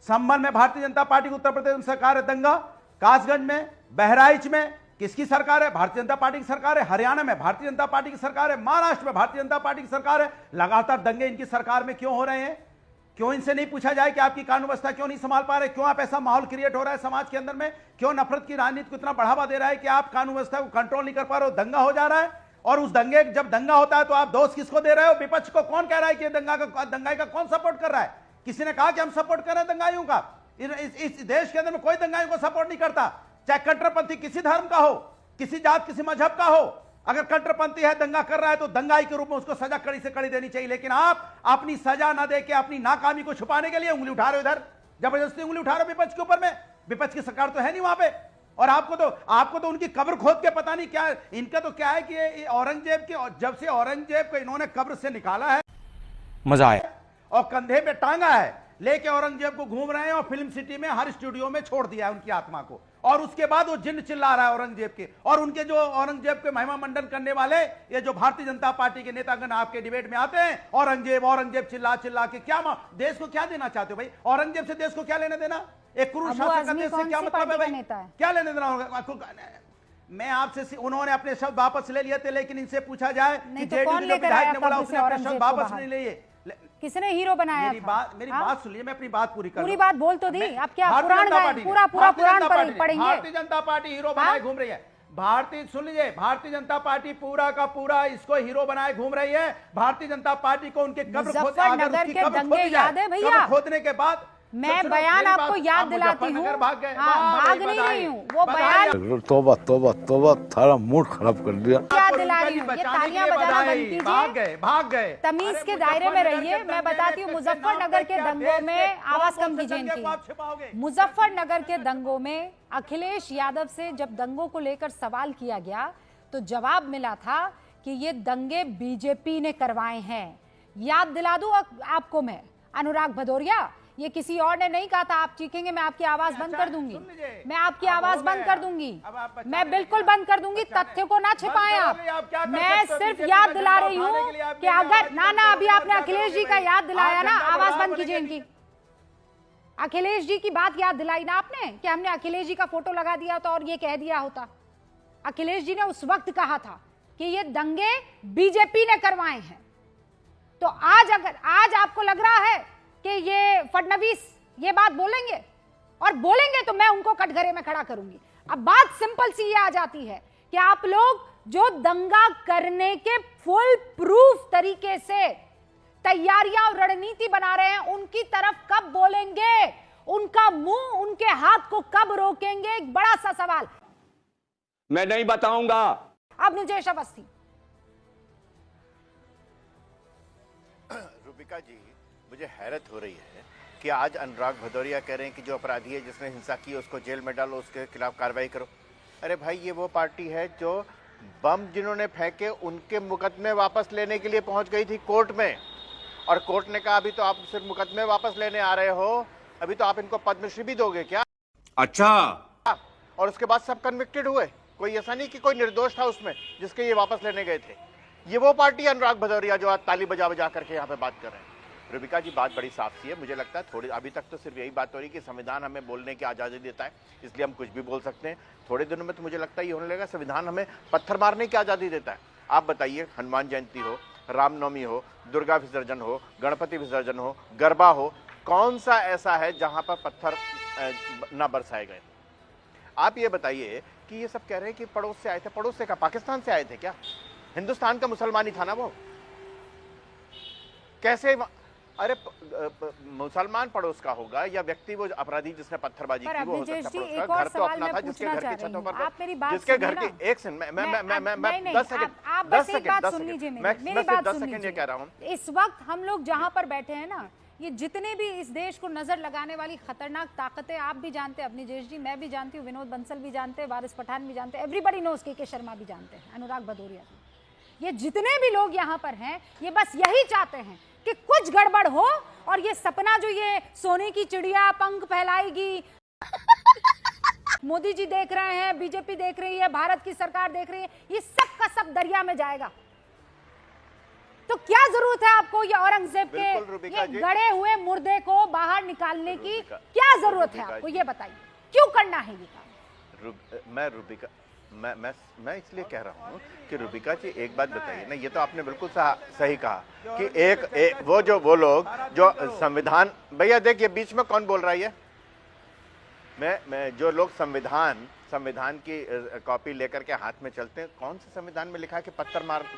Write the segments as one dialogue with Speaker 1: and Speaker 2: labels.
Speaker 1: संभल में भारतीय जनता पार्टी की उत्तर प्रदेश में सरकार है दंगा, कासगंज में, बहराइच में किसकी सरकार है? भारतीय जनता पार्टी की सरकार है। हरियाणा में भारतीय जनता पार्टी की सरकार है। महाराष्ट्र में भारतीय जनता पार्टी की सरकार है। लगातार दंगे इनकी सरकार में क्यों हो रहे हैं? क्यों इनसे नहीं पूछा जाए कि आपकी कानून व्यवस्था क्यों नहीं संभाल पा रहे? क्यों आप ऐसा माहौल क्रिएट हो रहा है समाज के अंदर में? क्यों नफरत की राजनीति को इतना बढ़ावा दे रहा है कि आप कानून व्यवस्था को कंट्रोल नहीं कर पा रहे हो? दंगा हो जा रहा है, और उस दंगे जब दंगा होता है तो आप दोष किसको दे रहे हो? विपक्ष को। कौन कह रहा है कि दंगाई का कौन सपोर्ट कर रहा है? किसी ने कहा कि हम सपोर्ट कर रहे हैं दंगाइयों का? इस देश के अंदर में कोई दंगाइयों को सपोर्ट नहीं करता, चाहे कट्टरपंथी किसी धर्म का हो, किसी जात किसी मजहब का हो। अगर कट्टरपंथी है, दंगा कर रहा है, तो दंगाई के रूप में उसको सजा कड़ी से कड़ी देनी चाहिए। लेकिन आप अपनी सजा ना देके अपनी नाकामी को छुपाने के लिए उंगली उठा रहे हो, इधर जबरदस्ती उंगली उठा रहे हो विपक्ष के ऊपर में। विपक्ष की सरकार तो है नहीं वहां पे, और आपको तो उनकी कब्र खोद के पता नहीं क्या। इनका तो क्या है कि औरंगजेब के, जब से औरंगजेब को इन्होंने कब्र से निकाला है,
Speaker 2: मजा आया,
Speaker 1: और कंधे पे टांगा है, लेके औरंगजेब को घूम रहे हैं, और फिल्म सिटी में हर स्टूडियो में छोड़ दिया है उनकी आत्मा को। और उसके बाद वो जिन्न चिल्ला रहा है औरंगजेब के, और उनके जो औरंगजेब के महिमा मंडन करने वाले ये जो भारतीय जनता पार्टी के नेतागण आपके डिबेट में आते हैं, औरंगजेब औरंगजेब चिल्ला चिल्ला के क्या देश को क्या देना चाहते हो भाई? औरंगजेब से देश को क्या लेने देना? एक क्रूर शासक का देश से क्या मतलब है भाई? क्या लेने देना? मैं आपसे, उन्होंने अपने शब्द वापस ले लिए थे, लेकिन इनसे पूछा जाए कि जेडीयू के विधायक ने बोला उसने अपने शब्द वापस नहीं लिए।
Speaker 3: किसने हीरो बनाया?
Speaker 1: मेरी बात सुनिए, मैं अपनी बात पूरी कर,
Speaker 3: पूरी बात बोल तो दी। आप क्या पुराण पूरा पुराण पढ़ेंगे?
Speaker 1: भारतीय जनता पार्टी हीरो बनाए घूम रही है। सुन लीजिए, भारतीय जनता पार्टी पूरा का पूरा इसको हीरो बनाए घूम रही है। भारतीय जनता पार्टी को उनके कब्र खोदने के बाद
Speaker 3: मैं बयान आपको याद दिलाती हूँ, भाग नहीं रही हूँ, वो बयान।
Speaker 4: तौबा तौबा तौबा, थारा मूड खराब कर दिया।
Speaker 3: क्या दिला रही हूँ? ये तालियां बजाना बंद कीजिए,
Speaker 1: भाग गए।
Speaker 3: तमीज के दायरे में रहिए। मैं बताती हूँ, मुजफ्फरनगर के दंगों में, आवाज कम कीजिए इनकी। मुजफ्फरनगर के दंगों में अखिलेश यादव से जब दंगों को लेकर सवाल किया गया तो जवाब मिला था कि ये दंगे बीजेपी ने करवाए हैं। याद दिला दूं आपको मैं, अनुराग भदौरिया, ये किसी और ने नहीं कहा था। आप चीखेंगे मैं आपकी आवाज बंद कर दूंगी, मैं आपकी आवाज बंद कर दूंगी, मैं बिल्कुल बंद कर दूंगी। तथ्य को ना छिपाएं आप। मैं सिर्फ याद दिला रही हूँ कि अगर ना अभी आपने अखिलेश जी का याद दिलाया ना, आवाज बंद कीजिए इनकी। अखिलेश जी की बात याद दिलाई ना आपने कि हमने अखिलेश जी का फोटो लगा दिया होता और ये कह दिया होता। अखिलेश जी ने उस वक्त कहा था कि ये दंगे बीजेपी ने करवाए हैं। तो आज आपको लग रहा है कि ये फडणवीस ये बात बोलेंगे, और बोलेंगे तो मैं उनको कटघरे में खड़ा करूंगी। अब बात सिंपल सी ये आ जाती है कि आप लोग जो दंगा करने के फुल प्रूफ तरीके से तैयारियां और रणनीति बना रहे हैं, उनकी तरफ कब बोलेंगे? उनका मुंह, उनके हाथ को कब रोकेंगे? एक बड़ा सा सवाल।
Speaker 2: मैं नहीं बताऊंगा।
Speaker 3: अब नुजेश अवस्थी।
Speaker 5: रूबिका जी, मुझे हैरत हो रही है कि आज अनुराग भदौरिया कह रहे हैं कि जो अपराधी है, जिसने हिंसा की, उसको जेल में डालो, उसके खिलाफ कार्रवाई करो। अरे भाई, ये वो पार्टी है जो बम जिन्होंने फेंके उनके मुकदमे वापस लेने के लिए पहुंच गई थी कोर्ट में, और कोर्ट ने कहा अभी तो आप सिर्फ मुकदमे वापस लेने आ रहे हो, अभी तो आप इनको पद्मश्री भी दोगे क्या?
Speaker 2: अच्छा।
Speaker 5: और उसके बाद सब कन्विक्टेड हुए। कोई ऐसा नहीं कि कोई निर्दोष था उसमें जिसके ये वापस लेने गए थे। ये वो पार्टी अनुराग भदौरिया जो आज ताली बजा बजा करके यहाँ पे बात कर रहे हैं। रूबिका जी, बात बड़ी साफ सी है। मुझे लगता है थोड़ी, अभी तक तो सिर्फ यही बात हो रही कि संविधान हमें बोलने की आज़ादी देता है, इसलिए हम कुछ भी बोल सकते हैं। थोड़े दिनों में तो मुझे लगता है ये होने लगेगा संविधान हमें पत्थर मारने की आज़ादी देता है। आप बताइए, हनुमान जयंती हो, रामनवमी हो, दुर्गा विसर्जन हो, गणपति विसर्जन हो, गरबा हो, कौन सा ऐसा है जहाँ पर पत्थर न बरसाए गए? आप ये बताइए कि ये सब कह रहे हैं कि पड़ोस से आए थे। पड़ोस से क्या, पाकिस्तान से आए थे क्या? हिंदुस्तान का मुसलमान ही था ना वो। कैसे? अरे मुसलमान पड़ोस का होगा या व्यक्ति वो अपराधी जिसने पत्थरबाजी की वो हो सकता है पड़ोस का। घर तो अपना था जिसके घर की छतों पर, जिसके घर की, एक सेकंड, मैं 10 सेकंड ये कह रहा हूँ।
Speaker 3: इस वक्त हम लोग जहां पर बैठे हैं ना, ये जितने भी इस देश को नजर लगाने वाली खतरनाक ताकतें, आप भी जानते हैं अवनीश जी, मैं भी जानती हूँ, विनोद बंसल भी जानते हैं, वारिस पठान भी जानते हैं, एवरीबॉडी नोज, के शर्मा भी जानते हैं, अनुराग भदौरिया, ये जितने भी लोग यहाँ पर हैं, ये बस यही चाहते हैं कि कुछ गड़बड़ हो और ये सपना जो ये सोने की चिड़िया पंख फैलाएगी, मोदी जी देख रहे हैं, बीजेपी देख रही है, भारत की सरकार देख रही है, ये सब का सब दरिया में जाएगा। तो क्या जरूरत है आपको ये औरंगजेब के
Speaker 5: बिल्कुल रुबिका
Speaker 3: ये
Speaker 5: जी।
Speaker 3: गड़े हुए मुर्दे को बाहर निकालने की
Speaker 5: रुबिका-
Speaker 3: क्या जरूरत है
Speaker 5: रुबिका
Speaker 3: आपको,
Speaker 5: जी।
Speaker 3: ये बताइए क्यों करना है ये काम?
Speaker 5: मैं रुबिका मैं इसलिए कह रहा हूँ कि रुबिका जी एक बात बताइए ना, ये तो आपने बिल्कुल सही कहा कि एक वो लोग जो संविधान, भैया देखिए बीच में कौन बोल रहा है ये? मैं जो लोग संविधान की कॉपी लेकर के हाथ में चलते हैं, कौन से संविधान में लिखा है कि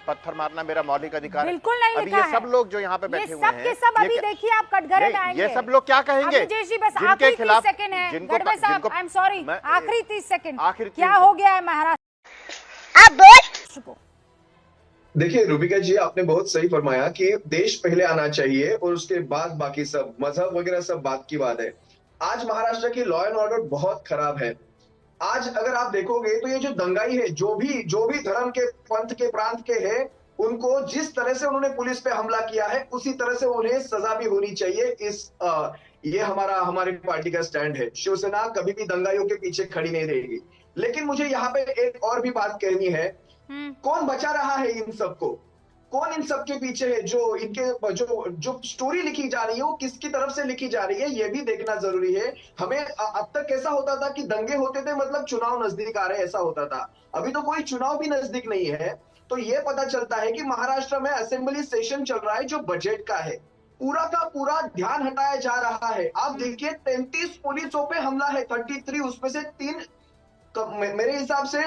Speaker 5: पत्थर मारना मेरा मौलिक अधिकार है?
Speaker 3: बिल्कुल नहीं
Speaker 5: अभी
Speaker 3: लिखा
Speaker 5: ये सब
Speaker 3: है।
Speaker 5: लोग जो यहाँ पे
Speaker 3: ये
Speaker 5: बैठे
Speaker 3: सब
Speaker 5: हुए हैं,
Speaker 3: के सब अभी
Speaker 5: ये
Speaker 3: देखिए आप कटघरे में आएंगे।
Speaker 5: ये सब लोग क्या कहेंगे?
Speaker 3: अब मुझे जी बस
Speaker 5: जिनके
Speaker 3: आखिरी 30
Speaker 5: खिलाफ
Speaker 3: सेकंड है
Speaker 5: जिनको
Speaker 3: गढ़वे साहब, आई एम सॉरी,
Speaker 5: मैं-
Speaker 3: आखिरी 30 सेकंड
Speaker 5: आखिरी
Speaker 3: क्या
Speaker 5: 30
Speaker 3: हो गया है महाराष्ट्र?
Speaker 6: आप बोल।
Speaker 3: को
Speaker 7: देखिए रुबिका जी, आपने बहुत सही फरमाया कि देश पहले आना चाहिए और उसके बाद बाकी सब मजहब वगैरह सब बात की बात है। आज महाराष्ट्र की लॉ एंड ऑर्डर बहुत खराब है। आज अगर आप देखोगे तो ये जो दंगाई है, जो भी धर्म के, पंथ के, प्रांत के हैं, उनको जिस तरह से उन्होंने पुलिस पे हमला किया है उसी तरह से उन्हें सजा भी होनी चाहिए। ये हमारी पार्टी का स्टैंड है। शिवसेना कभी भी दंगाइयों के पीछे खड़ी नहीं रहेगी। लेकिन मुझे यहाँ पे एक और भी बात कहनी है, कौन बचा रहा है इन सबको? कौन इन सब के पीछे है? जो इनके जो स्टोरी लिखी जा रही है वो किसकी तरफ से लिखी जा रही है, ये भी देखना जरूरी है हमें। अब तक ऐसा होता था कि दंगे होते थे मतलब चुनाव नजदीक आ रहे, ऐसा होता था। अभी तो कोई चुनाव भी नजदीक नहीं है, तो ये पता चलता है कि महाराष्ट्र में असेंबली सेशन चल रहा है जो बजट का है। पूरा का पूरा ध्यान हटाया जा रहा है। आप देखिए 33 पुलिसों पे हमला है, 33, उसमें से 3 मेरे हिसाब से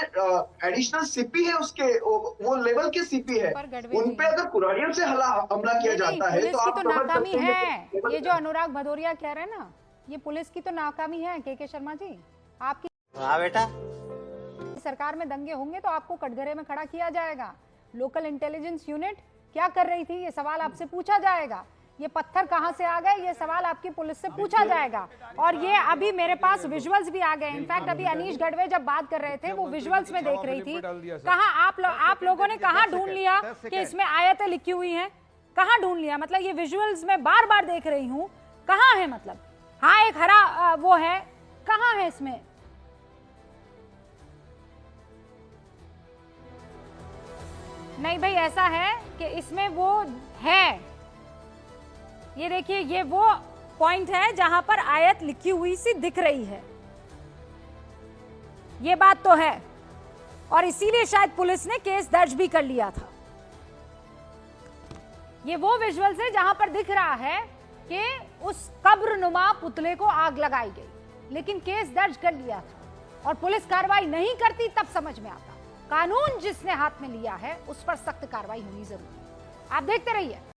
Speaker 7: एडिशनल सीपी है, उसके वो लेवल के सीपी है, उन पे अगर कुल्हाड़ियों से हमला किया जाता है तो आप
Speaker 3: पुलिस की तो नाकामी है। ये जो अनुराग भदौरिया कह रहे हैं ना, ये पुलिस की तो नाकामी है। के शर्मा जी, आपकी
Speaker 6: बेटा
Speaker 3: सरकार में दंगे होंगे तो आपको कटघरे में खड़ा किया जाएगा। लोकल इंटेलिजेंस यूनिट क्या कर रही थी, ये सवाल आपसे पूछा जाएगा। ये पत्थर कहां से आ गए, ये सवाल आपकी पुलिस से पूछा जाएगा। और ये अभी मेरे पास विजुअल्स भी आ गए। इनफैक्ट अभी अनीश गढ़वे जब बात कर रहे थे वो विजुअल्स में देख रही थी। कहां आप लोगों ने कहां ढूंढ लिया कि इसमें आयतें लिखी हुई हैं? कहां ढूंढ लिया? मतलब ये विजुअल्स में बार बार देख रही हूं, कहां है? मतलब हाँ एक हरा वो है, कहां है इसमें? नहीं भाई, ऐसा है कि इसमें वो है, ये देखिए, ये वो पॉइंट है जहां पर आयत लिखी हुई सी दिख रही है। ये बात तो है, और इसीलिए शायद पुलिस ने केस दर्ज भी कर लिया था। ये वो विजुअल्स है जहां पर दिख रहा है कि उस कब्रनुमा पुतले को आग लगाई गई, लेकिन केस दर्ज कर लिया था। और पुलिस कार्रवाई नहीं करती तब समझ में आता। कानून जिसने हाथ में लिया है उस पर सख्त कार्रवाई होनी जरूरी है। आप देखते रहिए।